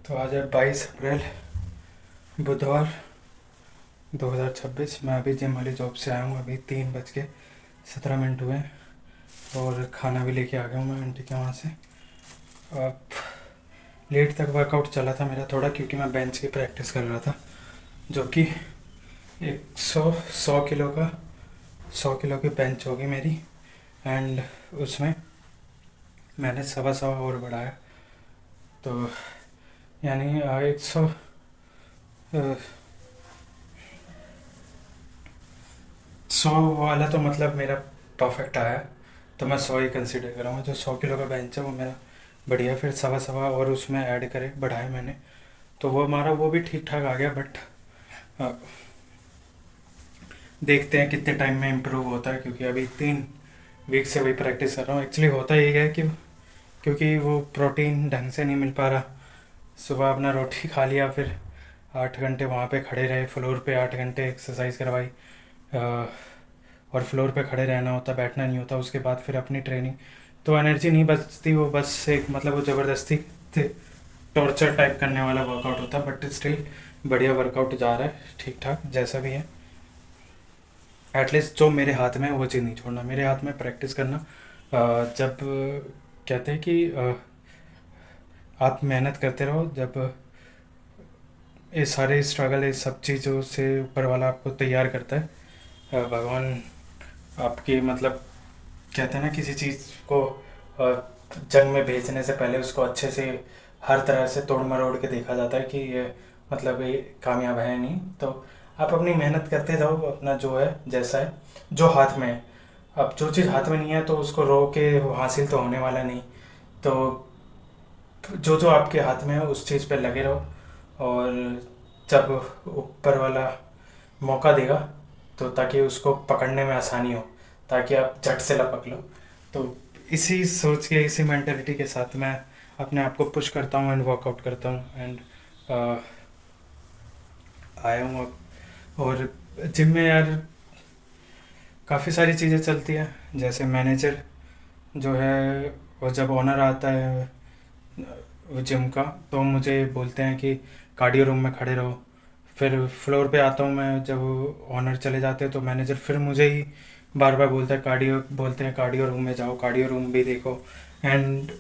तो आज है 22 अप्रैल, बुधवार 2026। मैं अभी जिम वाली जॉब से आया हूँ। अभी 3:17 हुए हैं और खाना भी लेके आ गया हूँ मैं आंटी के वहाँ से। अब लेट तक वर्कआउट चला था मेरा थोड़ा, क्योंकि मैं बेंच की प्रैक्टिस कर रहा था, जो कि 100 किलो का 100 किलो की बेंच होगी मेरी। एंड उसमें मैंने सवा सवा और बढ़ाया, तो यानी 100 वाला तो मतलब मेरा परफेक्ट आया। तो मैं 100 ही कंसिडर करूँगा। जो 100 किलो का बेंच है वो मेरा बढ़िया। फिर सवा सवा और उसमें ऐड करे बढ़ाए मैंने, तो वो हमारा वो भी ठीक ठाक आ गया। बट देखते हैं कितने टाइम में इम्प्रूव होता है, क्योंकि अभी 3 वीक से वही प्रैक्टिस कर रहा हूँ। एक्चुअली होता यही है कि क्योंकि वो प्रोटीन ढंग से नहीं मिल पा रहा। सुबह अपना रोटी खा लिया, फिर 8 घंटे वहाँ पे खड़े रहे फ्लोर पे, 8 घंटे एक्सरसाइज करवाई। और फ्लोर पे खड़े रहना होता, बैठना नहीं होता। उसके बाद फिर अपनी ट्रेनिंग, तो एनर्जी नहीं बचती। वो बस एक मतलब वो ज़बरदस्ती टॉर्चर टाइप करने वाला वर्कआउट होता। बट स्टिल बढ़िया वर्कआउट जा रहा है, ठीक ठाक जैसा भी है। एटलीस्ट जो मेरे हाथ में है वो चीज़ नहीं छोड़ना, मेरे हाथ में प्रैक्टिस करना। जब कहते हैं कि आप मेहनत करते रहो, जब ये सारे स्ट्रगल, ये सब चीज़ों से ऊपर वाला आपको तैयार करता है। भगवान आपकी मतलब कहते हैं ना, किसी चीज़ को जंग में भेजने से पहले उसको अच्छे से हर तरह से तोड़ मरोड़ के देखा जाता है कि ये मतलब ये कामयाब है नहीं। तो आप अपनी मेहनत करते जाओ, अपना जो है जैसा है जो हाथ में है। अब जो चीज़ हाथ में नहीं है तो उसको रो के हासिल तो होने वाला नहीं। तो जो जो आपके हाथ में है उस चीज़ पे लगे रहो, और जब ऊपर वाला मौका देगा तो ताकि उसको पकड़ने में आसानी हो, ताकि आप झट से लपक लो। तो इसी सोच के, इसी मेंटेलिटी के साथ मैं अपने आप को पुश करता हूँ एंड वर्कआउट करता हूँ। एंड आया हूँ अब। और जिम में यार काफ़ी सारी चीज़ें चलती हैं। जैसे मैनेजर जो है, वो जब ओनर आता है वो जिम का, तो मुझे बोलते हैं कि कार्डियो रूम में खड़े रहो। फिर फ्लोर पे आता हूँ मैं, जब ओनर चले जाते हैं तो मैनेजर फिर मुझे ही बार बार बोलता है कार्डियो, बोलते हैं कार्डियो रूम में जाओ, कार्डियो रूम भी देखो। एंड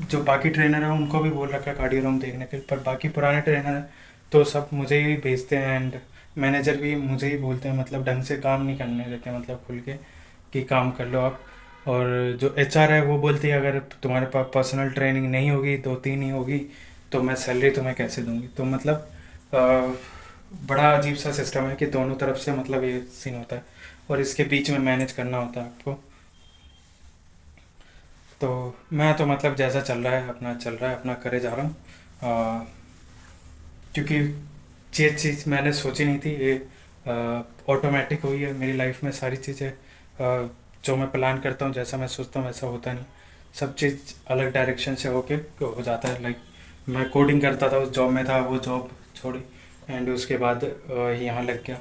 जो बाकी ट्रेनर हैं उनको भी बोल रखा है कार्डियो रूम देखने के लिए, पर बाकी पुराने ट्रेनर हैं तो सब मुझे ही भेजते हैं। एंड मैनेजर भी मुझे ही बोलते हैं, मतलब ढंग से काम नहीं करने देते, मतलब खुल के कि काम कर लो आप। और जो एचआर है वो बोलती है अगर तुम्हारे पास पर्सनल ट्रेनिंग नहीं होगी, 2-3 ही होगी, तो मैं सैलरी तुम्हें कैसे दूंगी। तो मतलब बड़ा अजीब सा सिस्टम है कि दोनों तरफ से मतलब ये सीन होता है, और इसके बीच में मैनेज करना होता है आपको। तो मैं तो मतलब जैसा चल रहा है अपना चल रहा है, अपना करे जा रहा हूँ। क्योंकि ये चीज़ मैंने सोची नहीं थी, ये ऑटोमेटिक हुई है मेरी लाइफ में। सारी चीज़ें जो मैं प्लान करता हूँ, जैसा मैं सोचता हूँ वैसा होता नहीं। सब चीज़ अलग डायरेक्शन से होके हो जाता है। लाइक मैं कोडिंग करता था, उस जॉब में था, वो जॉब छोड़ी एंड उसके बाद यहाँ लग गया।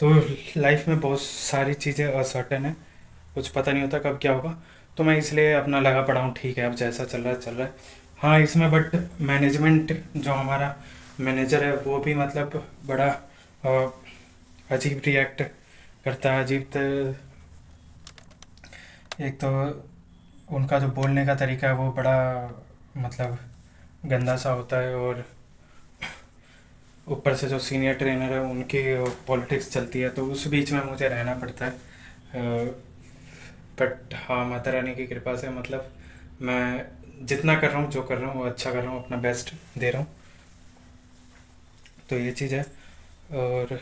तो लाइफ में बहुत सारी चीज़ें असर्टेन है, कुछ पता नहीं होता कब क्या होगा। तो मैं इसलिए अपना लगा पड़ा हूँ, ठीक है अब जैसा चल रहा है चल रहा है। हाँ इसमें बट मैनेजमेंट, जो हमारा मैनेजर है वो भी मतलब बड़ा अ, अजीब रिएक्ट करता है। एक तो उनका जो बोलने का तरीका है वो बड़ा मतलब गंदा सा होता है, और ऊपर से जो सीनियर ट्रेनर है उनकी पॉलिटिक्स चलती है, तो उस बीच में मुझे रहना पड़ता है। बट हाँ, माता रानी की कृपा से मतलब मैं जितना कर रहा हूँ, जो कर रहा हूँ वो अच्छा कर रहा हूँ, अपना बेस्ट दे रहा हूँ। तो ये चीज़ है। और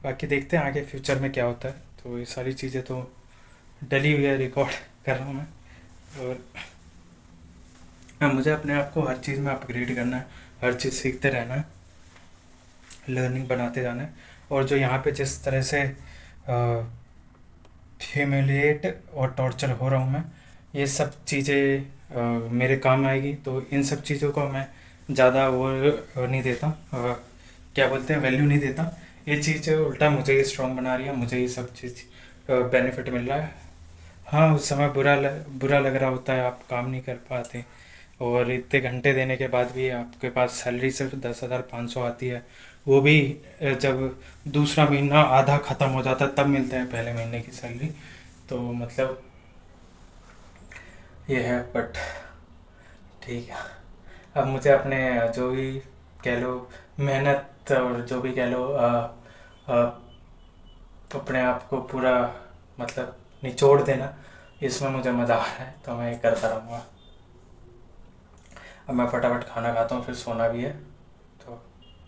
बाकी देखते हैं आगे फ्यूचर में क्या होता है। तो ये सारी चीज़ें तो डली हुई है, रिकॉर्ड कर रहा हूँ मैं। और हाँ, मुझे अपने आप को हर चीज़ में अपग्रेड करना है, हर चीज़ सीखते रहना है, लर्निंग बनाते जाना है। और जो यहाँ पे जिस तरह से ह्यूमिलिएट और टॉर्चर हो रहा हूँ मैं, ये सब चीज़ें मेरे काम आएगी। तो इन सब चीज़ों को मैं ज़्यादा वो नहीं देता, क्या बोलते हैं, वैल्यू नहीं देता। ये चीज़ उल्टा मुझे ही स्ट्रॉन्ग बना रही है, मुझे ही सब चीज़ बेनिफिट मिल रहा है। हाँ, उस समय बुरा लग रहा होता है, आप काम नहीं कर पाते, और इतने घंटे देने के बाद भी आपके पास सैलरी सिर्फ 10,500 आती है। वो भी जब दूसरा महीना आधा ख़त्म हो जाता है तब मिलते हैं पहले महीने की सैलरी। तो मतलब ये है, बट ठीक है। अब मुझे अपने जो भी कह लो मेहनत और जो भी कह लो अपने आप को पूरा मतलब निचोड़ देना, इसमें मुझे मज़ा आ रहा है तो मैं ये करता रहूँगा। अब मैं फटाफट खाना खाता हूँ, फिर सोना भी है। तो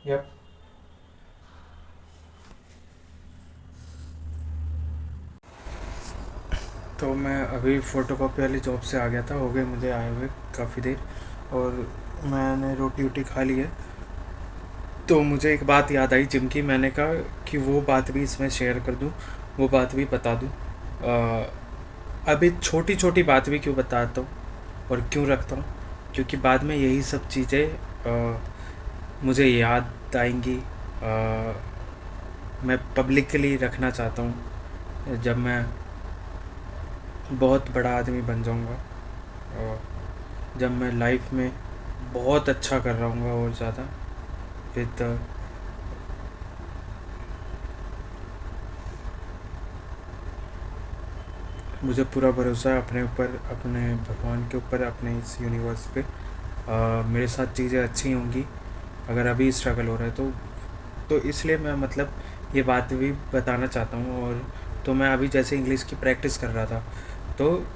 यप। तो मैं अभी फ़ोटोकॉपी वाली जॉब से आ गया था, हो गए मुझे आए हुए काफ़ी देर, और मैंने रोटी वोटी खा ली है। तो मुझे एक बात याद आई जिम की, मैंने कहा कि वो बात भी इसमें शेयर कर दूँ, वो बात भी बता दूँ। अभी छोटी छोटी बात भी क्यों बताता हूँ और क्यों रखता हूँ, क्योंकि बाद में यही सब चीज़ें मुझे याद आएंगी। मैं पब्लिकली रखना चाहता हूँ जब मैं बहुत बड़ा आदमी बन जाऊँगा, और जब मैं लाइफ में बहुत अच्छा कर रहा हूँगा और ज़्यादा विद मुझे पूरा भरोसा है अपने ऊपर, अपने भगवान के ऊपर, अपने इस यूनिवर्स पे। मेरे साथ चीज़ें अच्छी होंगी अगर अभी स्ट्रगल हो रहा है तो इसलिए मैं मतलब ये बात भी बताना चाहता हूँ। और तो मैं अभी जैसे इंग्लिश की प्रैक्टिस कर रहा था, तो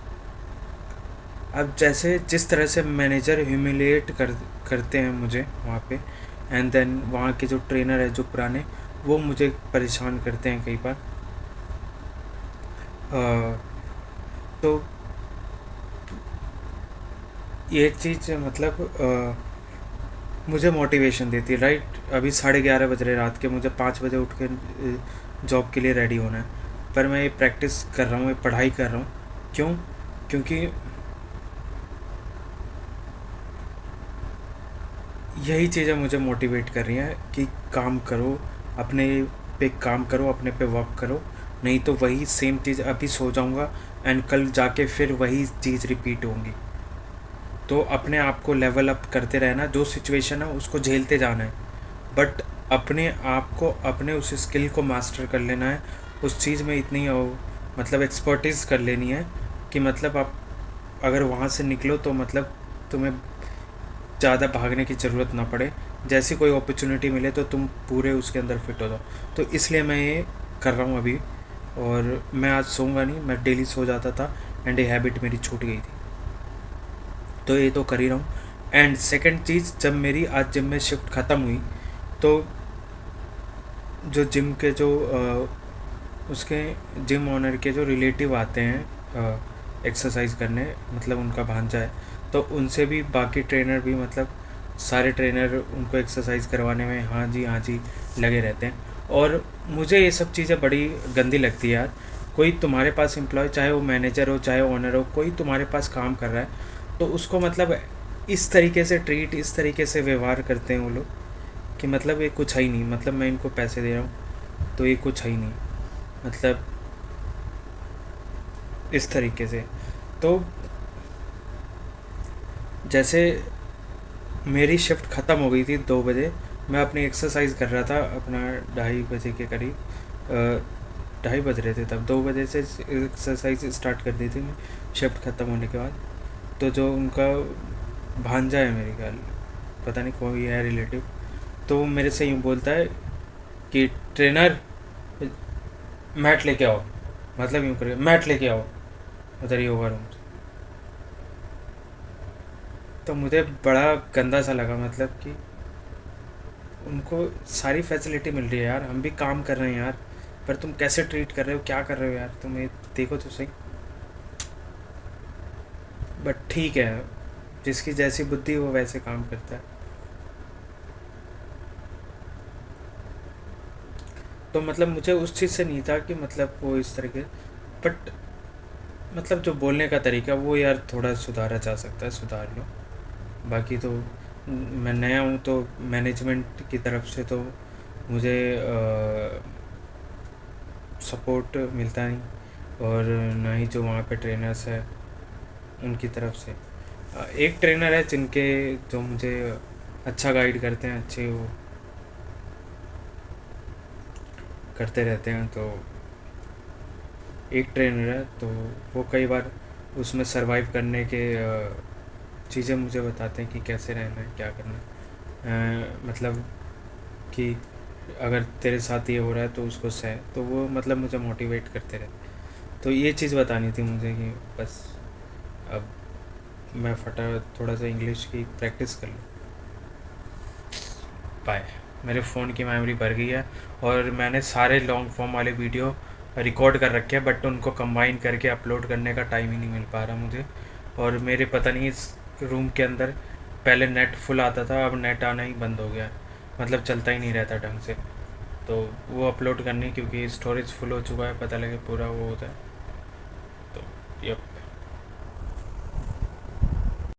अब जैसे जिस तरह से मैनेजर ह्यूमिलिएट करते हैं मुझे वहाँ पे, एंड देन वहाँ के जो ट्रेनर है जो पुराने, वो मुझे परेशान करते हैं कई बार। तो ये चीज़ मतलब मुझे मोटिवेशन देती है, राइट। अभी 11:30 बज रहे रात के, मुझे 5 बजे उठ के जॉब के लिए रेडी होना है, पर मैं ये प्रैक्टिस कर रहा हूँ, ये पढ़ाई कर रहा हूँ। क्यों? क्योंकि यही चीज़ें मुझे मोटिवेट कर रही हैं कि काम करो, अपने पे काम करो, अपने पे वर्क करो, नहीं तो वही सेम चीज़ अभी सो जाऊँगा एंड कल जाके फिर वही चीज़ रिपीट होंगी। तो अपने आप को लेवल अप करते रहना, जो सिचुएशन है उसको झेलते जाना है, बट अपने आप को, अपने उस स्किल को मास्टर कर लेना है, उस चीज़ में इतनी मतलब एक्सपर्टीज़ कर लेनी है कि मतलब आप अगर वहाँ से निकलो तो मतलब तुम्हें ज़्यादा भागने की ज़रूरत ना पड़े, जैसी कोई अपॉर्चुनिटी मिले तो तुम पूरे उसके अंदर फिट हो जाओ। तो इसलिए मैं ये कर रहा हूँ अभी। और मैं आज सोऊंगा नहीं, मैं डेली सो जाता था एंड ये हैबिट मेरी छूट गई थी, तो ये तो कर ही रहा हूँ। एंड सेकंड चीज़, जब मेरी आज जिम में शिफ्ट ख़त्म हुई तो जो जिम के जो उसके जिम ओनर के जो रिलेटिव आते हैं एक्सरसाइज करने, मतलब उनका भांजा है, तो उनसे भी बाकी ट्रेनर भी मतलब सारे ट्रेनर उनको एक्सरसाइज करवाने में हाँ जी लगे रहते हैं। और मुझे ये सब चीज़ें बड़ी गंदी लगती है यार। कोई तुम्हारे पास एम्प्लॉय, चाहे वो मैनेजर हो चाहे ओनर हो, कोई तुम्हारे पास काम कर रहा है तो उसको मतलब इस तरीके से ट्रीट, इस तरीके से व्यवहार करते हैं वो लोग कि मतलब ये कुछ है ही नहीं, मतलब मैं इनको पैसे दे रहा हूँ तो ये कुछ है ही नहीं, मतलब इस तरीके से। तो जैसे मेरी शिफ्ट ख़त्म हो गई थी 2 बजे, मैं अपनी एक्सरसाइज कर रहा था अपना 2:30 बजे के करीब, 2:30 बज रहे थे तब, 2 बजे से एक्सरसाइज स्टार्ट कर दी थी मैं शिफ्ट ख़त्म होने के बाद। तो जो उनका भांजा है मेरे ख्याल, पता नहीं कोई है रिलेटिव, तो वो मेरे से यूँ बोलता है कि ट्रेनर मैट लेके आओ, मतलब यूँ करिए मैट लेके आओ उधर योगा रूम से। तो मुझे बड़ा गंदा सा लगा, मतलब कि उनको सारी फैसिलिटी मिल रही है यार, हम भी काम कर रहे हैं यार, पर तुम कैसे ट्रीट कर रहे हो, क्या कर रहे हो यार, तुम ये देखो तो सही। बट ठीक है, जिसकी जैसी बुद्धि वो वैसे काम करता है। तो मतलब मुझे उस चीज़ से नहीं था कि मतलब वो इस तरह के, बट मतलब जो बोलने का तरीका वो यार थोड़ा सुधारा जा सकता है, सुधार लो। बाकी तो मैं नया हूँ तो मैनेजमेंट की तरफ से तो मुझे सपोर्ट मिलता नहीं, और ना ही जो वहाँ पे ट्रेनर्स है उनकी तरफ से। एक ट्रेनर है जिनके जो मुझे अच्छा गाइड करते हैं, अच्छे वो करते रहते हैं। तो एक ट्रेनर है तो वो कई बार उसमें सरवाइव करने के चीज़ें मुझे बताते हैं कि कैसे रहना है, क्या करना है। मतलब कि अगर तेरे साथ ये हो रहा है तो उसको सह, तो वो मतलब मुझे मोटिवेट करते रहते। तो ये चीज़ बतानी थी मुझे कि बस अब मैं थोड़ा सा इंग्लिश की प्रैक्टिस कर लूँ। बाय। मेरे फ़ोन की मेमोरी भर गई है और मैंने सारे लॉन्ग फॉर्म वाले वीडियो रिकॉर्ड कर रखे हैं, बट उनको कंबाइन करके अपलोड करने का टाइम ही नहीं मिल पा रहा मुझे। और मेरे पता नहीं इस रूम के अंदर पहले नेट फुल आता था, अब नेट आना ही बंद हो गया है, मतलब चलता ही नहीं रहता ढंग से। तो वो अपलोड करनी, क्योंकि स्टोरेज फुल हो चुका है, पता लगे पूरा वो होता है। तो यप।